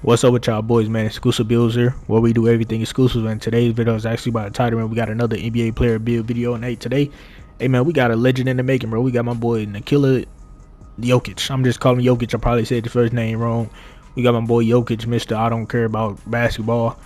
What's up with y'all boys, man? Exclusive Builds here, where we do everything exclusive. And today's video is actually by the title, man. We got another NBA player build video. And hey, today, man, we got a legend in the making, bro. We got my boy Nikola Jokic. I'm just calling him Jokic. I probably said the first name wrong. We got my boy Jokic, Mr. I don't care about basketball,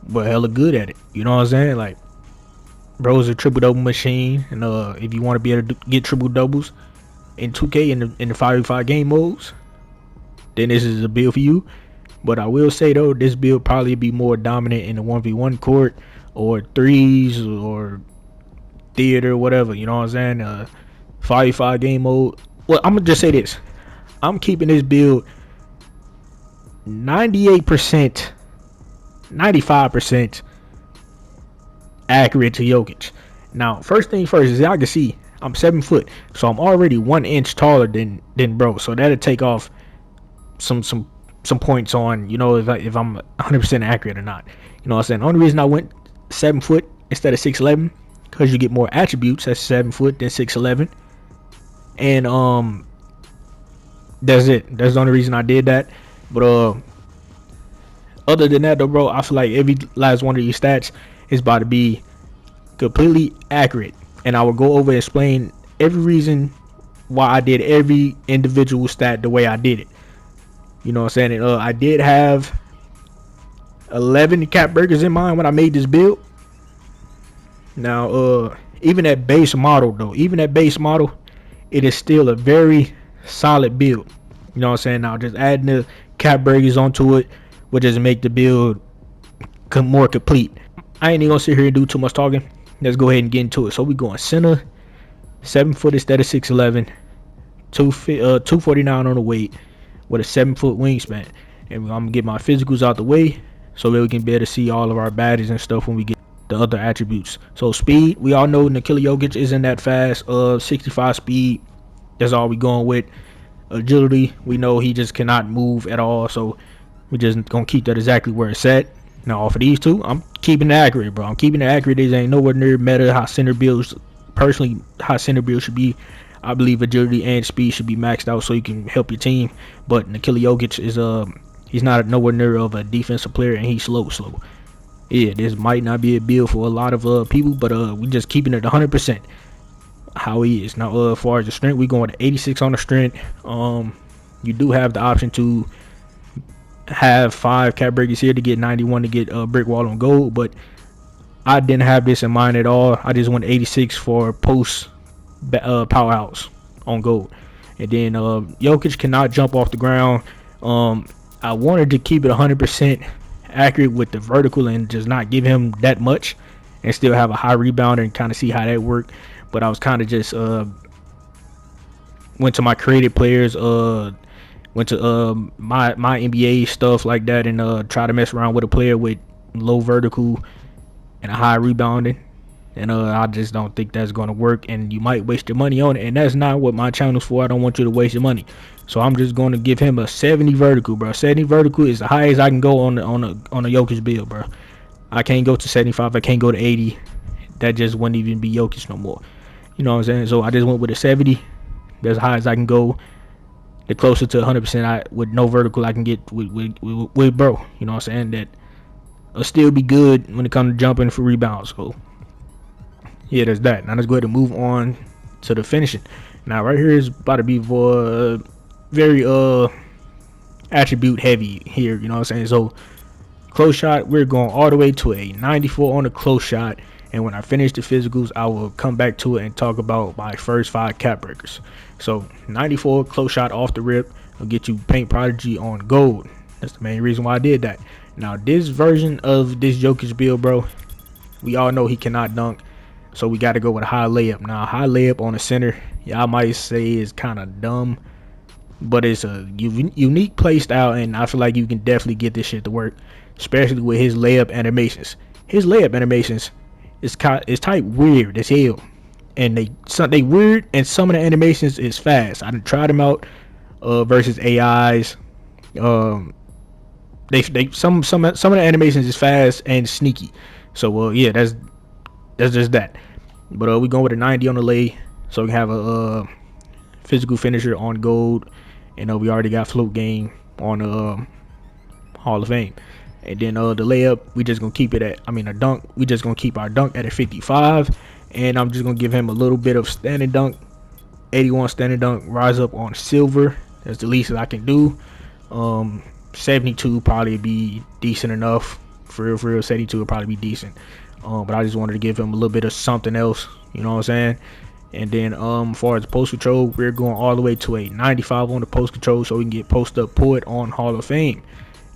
but hella good at it. You know what I'm saying? Like, bro's a triple double machine. And if you want to be able to get triple doubles in 2K in the 5v5 game modes, then this is a build for you. But I will say though, this build probably be more dominant in the 1v1 court or threes or theater, whatever. You know what I'm saying? 5v5 game mode. Well, I'm gonna just say this: I'm keeping this build 98%, 95% accurate to Jokic. Now, first thing first is y'all can see I'm 7 foot, so I'm already 1 inch taller than bro. So that'll take off some points on, you know, if I'm 100% accurate or not. You know what I'm saying? The only reason I went 7 foot instead of 6'11", because you get more attributes at 7 foot than 6'11", and that's it. That's the only reason I did that. But other than that though, bro, I feel like every last one of these stats is about to be completely accurate, and I will go over and explain every reason why I did every individual stat the way I did it. You know what I'm saying? And, I did have 11 cap breakers in mind when I made this build. Now, even at base model though, it is still a very solid build. You know what I'm saying? Now, just adding the cap breakers onto it would just make the build more complete. I ain't even gonna sit here and do too much talking. Let's go ahead and get into it. So we going center, 7 foot instead of 6'11", 249 on the weight, with a 7 foot wingspan. And I'm gonna get my physicals out the way so that we can be able to see all of our badges and stuff when we get the other attributes. So speed, we all know Nikola Jokic isn't that fast. 65 speed, that's all we going with. Agility, we know he just cannot move at all, so we just gonna keep that exactly where it's at. Now off of these two, I'm keeping it accurate, bro. I'm keeping it accurate. These ain't nowhere near meta how center builds. Personally, how center build should be. I believe agility and speed should be maxed out so you can help your team. But Nikola Jokic is he's not nowhere near of a defensive player, and he's slow. Yeah, this might not be a build for a lot of people, but we just keeping it 100% how he is. Now, as far as the strength, we going to 86 on the strength. You do have the option to have 5 cap breakers here to get 91 to get brick wall on gold, but I didn't have this in mind at all. I just went 86 for post powerhouse on gold. And then Jokic cannot jump off the ground. I wanted to keep it 100% accurate with the vertical and just not give him that much and still have a high rebounder and kind of see how that worked. But I was kind of just went to my creative players, went to my NBA stuff like that, and try to mess around with a player with low vertical and a high rebounding. And I just don't think that's going to work, and you might waste your money on it, and that's not what my channel's for. I don't want you to waste your money. So I'm just going to give him a 70 vertical, bro. 70 vertical is the highest I can go on a Jokic build, bro. I can't go to 75. I can't go to 80. That just wouldn't even be Jokic no more. You know what I'm saying? So I just went with a 70. That's as high as I can go. The closer to 100% with no vertical I can get with bro. You know what I'm saying? That will still be good when it comes to jumping for rebounds. So yeah, there's that. Now let's go ahead and move on to the finishing. Now right here is about to be for very attribute heavy here. You know what I'm saying? So close shot, we're going all the way to a 94 on the close shot. And when I finish the physicals, I will come back to it and talk about my first 5 cap breakers. So 94 close shot off the rip will get you paint prodigy on gold. That's the main reason why I did that. Now this version of this Jokic build, bro, we all know he cannot dunk, so we got to go with a high layup. Now high layup on the center, y'all might say is kind of dumb, but it's a unique play style, and I feel like you can definitely get this shit to work, especially with his layup animations. His layup animations is type weird as hell, and they weird, and some of the animations is fast. I done tried them out versus AIs. Some of the animations is fast and sneaky. So yeah, that's just that. But we going with a 90 on the lay, so we have a physical finisher on gold, and we already got float game on Hall of Fame. And then the layup, we just gonna keep it at. I mean, a dunk, we just gonna keep our dunk at a 55. And I'm just gonna give him a little bit of standing dunk, 81 standing dunk, rise up on silver. That's the least that I can do. 72 probably be decent enough. For real, 72 would probably be decent. But I just wanted to give him a little bit of something else. You know what I'm saying? And then as far as post control, we're going all the way to a 95 on the post control, so we can get post up put on Hall of Fame.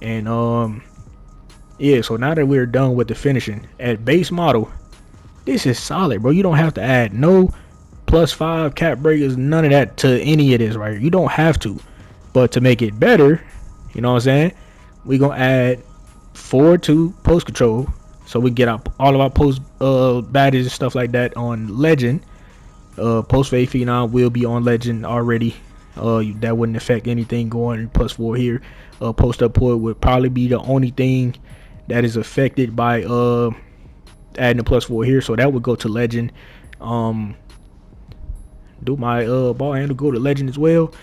And yeah, so now that we're done with the finishing at base model, this is solid, bro. You don't have to add no +5 cap breakers, none of that to any of this right here. You don't have to. But to make it better, you know what I'm saying, we're gonna add 4 to post control, so we get all of our post badges and stuff like that on legend. Post fade phenom will be on legend already. That wouldn't affect anything going +4 here. Post up put would probably be the only thing that is affected by adding a +4 here, so that would go to legend. Do my ball handle go to legend as well?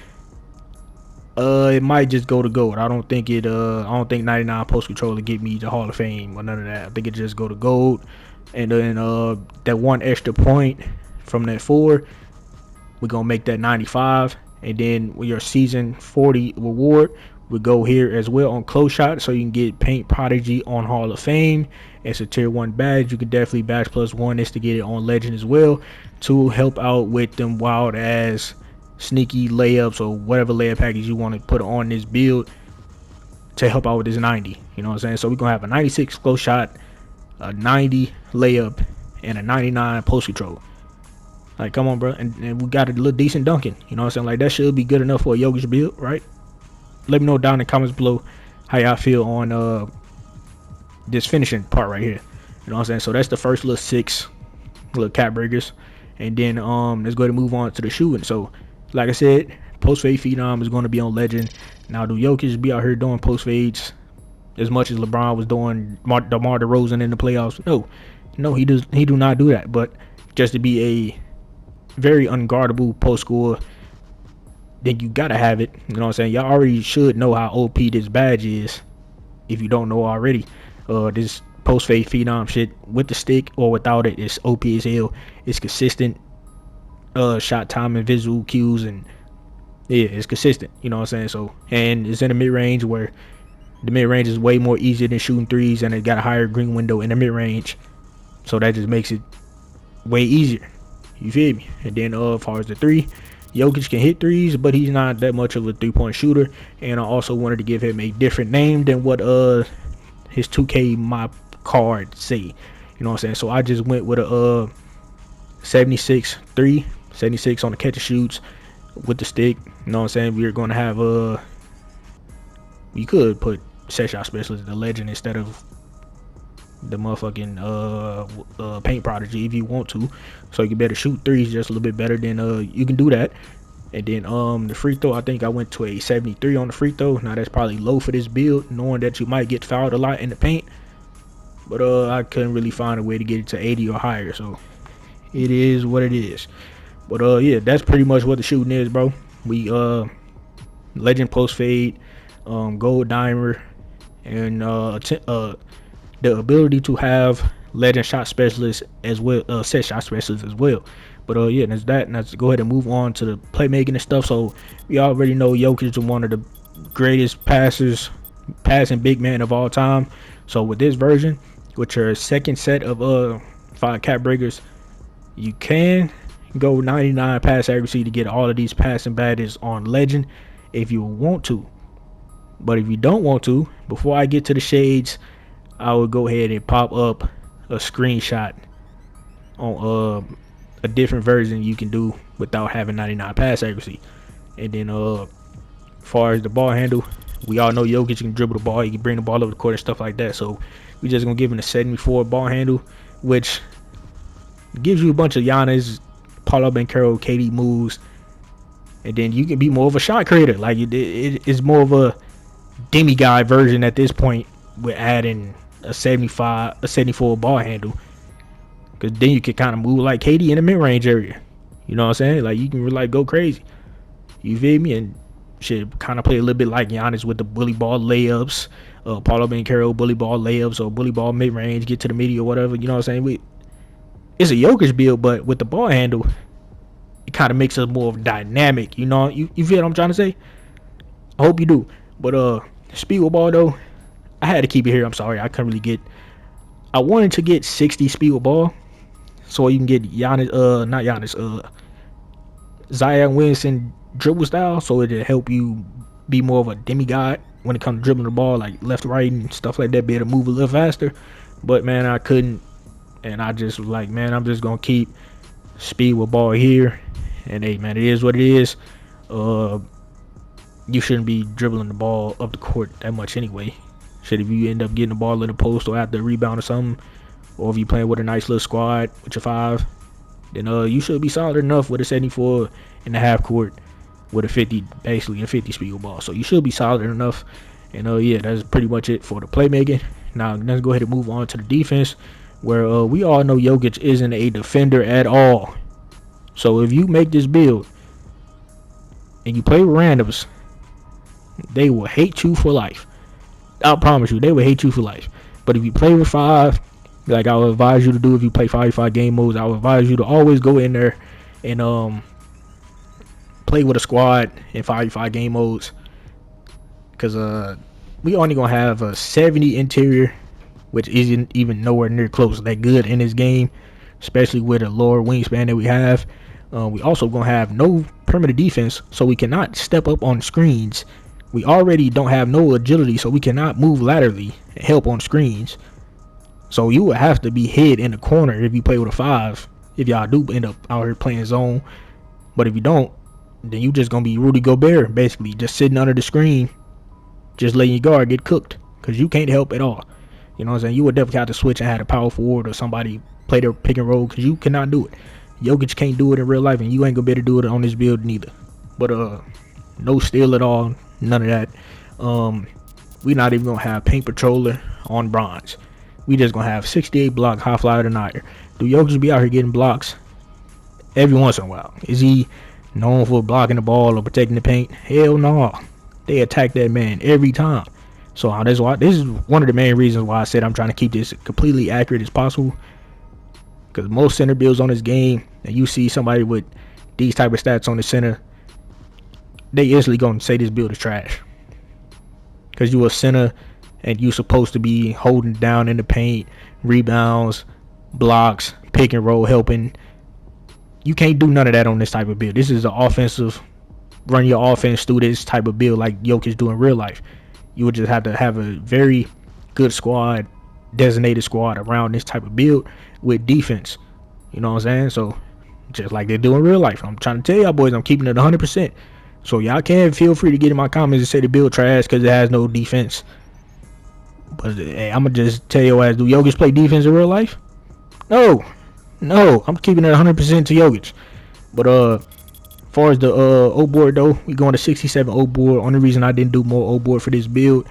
It might just go to gold. I don't think 99 post control will get me to Hall of Fame or none of that. I think it just go to gold. And then that one extra point from that 4, we're gonna make that 95. And then with your season 40 reward, we go here as well on close shot, so you can get Paint Prodigy on Hall of Fame. It's a tier 1 badge. You can definitely badge +1 this to get it on legend as well, to help out with them wild ass sneaky layups or whatever layup package you want to put on this build to help out with this 90. You know what I'm saying? So we're gonna have a 96 close shot, a 90 layup, and a 99 post control. Like, come on, bro. And we got a little decent dunking. You know what I'm saying? Like, that should be good enough for a Jokic build, right? Let me know down in the comments below how y'all feel on this finishing part right here. You know what I'm saying? So that's the first little 6 little cap breakers. And then let's go ahead and move on to the shooting. So like I said, post fade phenom is going to be on legend. Now, do Jokic be out here doing post fades as much as LeBron was doing DeMar DeRozan in the playoffs? No, he do not do that. But just to be a very unguardable post scorer, then you gotta have it. You know what I'm saying? Y'all already should know how OP this badge is. If you don't know already, this post fade phenom shit with the stick or without it is OP as hell. It's consistent. Shot time and visual cues, and yeah, it's consistent. You know what I'm saying? So, and it's in the mid range, where the mid range is way more easier than shooting threes, and it got a higher green window in the mid range, so that just makes it way easier. You feel me? And then as far as the 3, Jokic can hit threes, but he's not that much of a 3-point shooter. And I also wanted to give him a different name than what his 2K my card say. You know what I'm saying? So I just went with a 76 3, 76 on the catch and shoots with the stick. You know what I'm saying? We're gonna have you could put set shot specialist the legend instead of the motherfucking paint prodigy if you want to, so you can better shoot threes just a little bit better. Then you can do that. And then the free throw, I think I went to a 73 on the free throw. Now that's probably low for this build, knowing that you might get fouled a lot in the paint, but I couldn't really find a way to get it to 80 or higher, so it is what it is. But yeah, that's pretty much what the shooting is, bro. We legend post fade, gold dimer, and the ability to have legend shot specialist as well, set shot specialist as well. But yeah, that's that. And let's go ahead and move on to the playmaking and stuff. So we already know Jokic is one of the greatest passing big man of all time. So with this version, with your second set of 5 cap breakers, you can go 99 pass accuracy to get all of these passing badges on legend if you want to. But if you don't want to, before I get to the shades, I would go ahead and pop up a screenshot on a different version you can do without having 99 pass accuracy. And then as far as the ball handle, we all know Jokic can dribble the ball, he can bring the ball over the court and stuff like that. So we just gonna give him a 74 ball handle, which gives you a bunch of Giannis, Paulo Banchero, KD moves, and then you can be more of a shot creator. Like it's more of a demigod version at this point. We're adding a 74 ball handle, because then you can kind of move like KD in the mid-range area. You know what I'm saying? Like, you can like go crazy. You feel me? And should kind of play a little bit like Giannis with the bully ball layups, Paulo Banchero bully ball layups or bully ball mid range, get to the midi or whatever. You know what I'm saying? It's a Jokic build, but with the ball handle, it kind of makes us more dynamic. You know, you feel what I'm trying to say? I hope you do. But speed with ball though, I had to keep it here. I'm sorry, I couldn't really get. I wanted to get 60 speed with ball, so you can get Giannis, not Giannis, Zion Williamson dribble style, so it'll help you be more of a demigod when it comes to dribbling the ball, like left, right, and stuff like that. Be able to move a little faster. But man, I couldn't, and I just was like, man, I'm just gonna keep speed with ball here. And hey, man, it is what it is. You shouldn't be dribbling the ball up the court that much anyway. Shit, if you end up getting the ball in the post or after a rebound or something, or if you playing with a nice little squad with your five, then you should be solid enough with a 74 in the half court with a 50, basically a 50 speed ball. So you should be solid enough. And yeah, that's pretty much it for the playmaking. Now let's go ahead and move on to the defense, where we all know Jokic isn't a defender at all. So if you make this build and you play with randoms, they will hate you for life. I promise you, they will hate you for life. But if you play with five, like I would advise you to do, if you play 5v5 game modes, I would advise you to always go in there and play with a squad in 5v5 game modes. Because we only gonna have a 70 interior, which isn't even nowhere near close that good in this game, especially with a lower wingspan that we have. We also gonna have no perimeter defense, so we cannot step up on screens. We already don't have no agility, so we cannot move laterally and help on screens. So you would have to be hid in the corner if you play with a five, if y'all do end up out here playing zone. But if you don't, then you just gonna be Rudy Gobert, basically just sitting under the screen, just letting your guard get cooked, because you can't help at all. You know what I'm saying? You would definitely have to switch and have a power forward or somebody play their pick and roll, because you cannot do it. Jokic can't do it in real life, and you ain't gonna be able to do it on this build neither. But no steal at all, none of that. We not even gonna have paint patroller on bronze. We just gonna have 68 block high flyer denier. Do Jokic be out here getting blocks every once in a while? Is he known for blocking the ball or protecting the paint? Hell no. They attack that man every time. So that's why this is one of the main reasons why I said I'm trying to keep this completely accurate as possible. Because most center builds on this game, and you see somebody with these type of stats on the center, they instantly gonna say this build is trash. Because you a center and you supposed to be holding down in the paint, rebounds, blocks, pick and roll, helping. You can't do none of that on this type of build. This is an offensive, run your offense through this type of build like Jokic do in real life. You would just have to have a very good squad, designated squad around this type of build with defense. You know what I'm saying? So just like they do in real life. I'm trying to tell y'all boys, I'm keeping it 100%. So y'all can feel free to get in my comments and say the build trash because it has no defense. But hey, I'm gonna just tell your ass, do Jokic play defense in real life? No, I'm keeping it 100% to Jokic. But as far as the O board though, we going to 67 O board. Only reason I didn't do more O board for this build,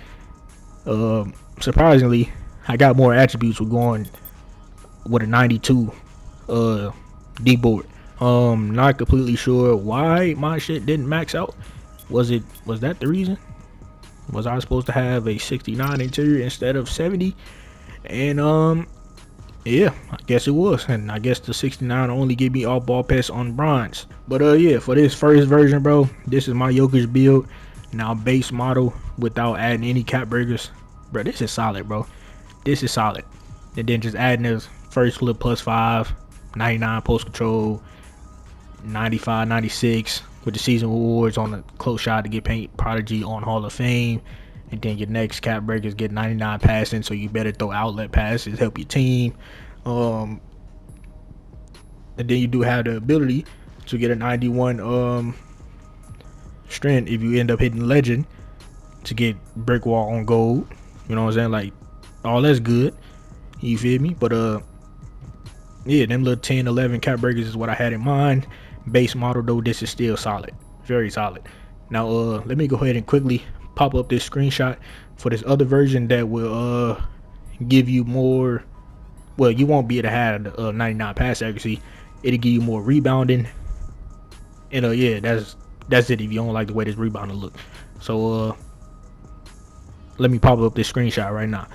surprisingly, I got more attributes with going with a 92 D board. Not completely sure why my shit didn't max out. Was that the reason? Was I supposed to have a 69 interior instead of 70? And yeah, I guess it was. And I guess the 69 only gave me all ball pass on bronze. But yeah, for this first version, bro, this is my Jokic build. Now base model without adding any cap breakers. Bro, this is solid, bro. This is solid. And then just adding this first flip plus 5, 99 post control, 95, 96 with the season awards on the close shot to get paint prodigy on Hall of Fame. And then your next cap breakers get 99 passing, so you better throw outlet passes, help your team. And then you do have the ability to get a 91 strength if you end up hitting legend to get brick wall on gold. You know what I'm saying? Like, all that's good. You feel me? But yeah, them little 10, 11 cap breakers is what I had in mind. Base model though, this is still solid, very solid. Now let me go ahead and quickly pop up this screenshot for this other version that will give you more. Well, you won't be able to have 99 pass accuracy. It'll give you more rebounding, and yeah, that's That's it if you don't like the way this rebounder look. So let me pop up this screenshot right now.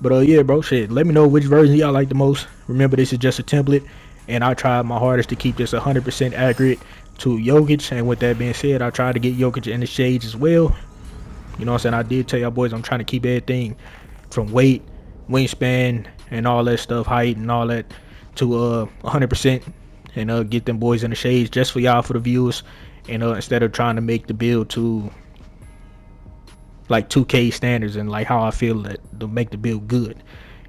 But yeah, bro, shit. Let me know which version y'all like the most. Remember, this is just a template, and I tried my hardest to keep this 100% accurate to Jokic. And with that being said, I tried to get Jokic in the shades as well. You know what I'm saying? I did tell y'all boys I'm trying to keep everything from weight, wingspan, and all that stuff, height and all that to 100%, and get them boys in the shades just for y'all, for the viewers. And instead of trying to make the build to like 2K standards and like how I feel that to make the build good.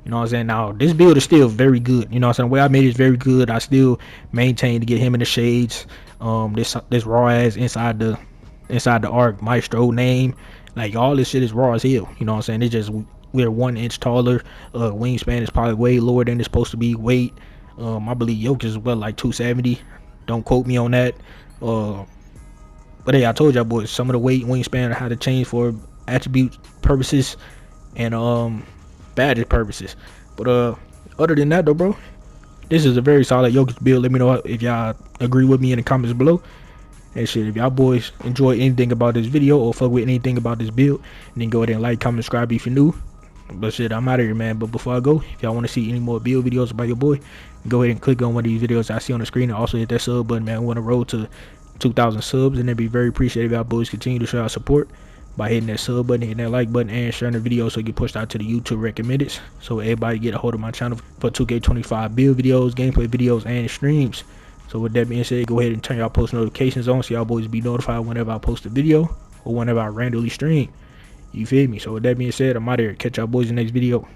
You know what I'm saying? Now this build is still very good. You know what I'm saying? The way I made it is very good. I still maintain to get him in the shades. This raw ass inside the arc maestro name. Like all this shit is raw as hell. You know what I'm saying? It's just we're 1 inch taller. Wingspan is probably way lower than it's supposed to be. Weight. I believe Jokic is well like 270. Don't quote me on that. But hey, I told y'all boys some of the weight and wingspan had to change for attribute purposes and badge purposes. But other than that though, bro, this is a very solid Jokic build. Let me know if y'all agree with me in the comments below. And shit, if y'all boys enjoy anything about this video or fuck with anything about this build, then go ahead and like, comment, subscribe if you're new. But shit, I'm out of here, man. But before I go, if y'all want to see any more build videos about your boy, go ahead and click on one of these videos I see on the screen, and also hit that sub button, man. We want to roll to 2,000 subs, and it'd be very appreciative if y'all boys continue to show our support by hitting that sub button, hitting that like button, and sharing the video so it get pushed out to the YouTube recommended, so everybody get a hold of my channel for 2K25 build videos, gameplay videos, and streams. So with that being said, go ahead and turn y'all post notifications on so y'all boys be notified whenever I post a video or whenever I randomly stream. You feel me? So with that being said, I'm out here. Catch y'all boys in the next video.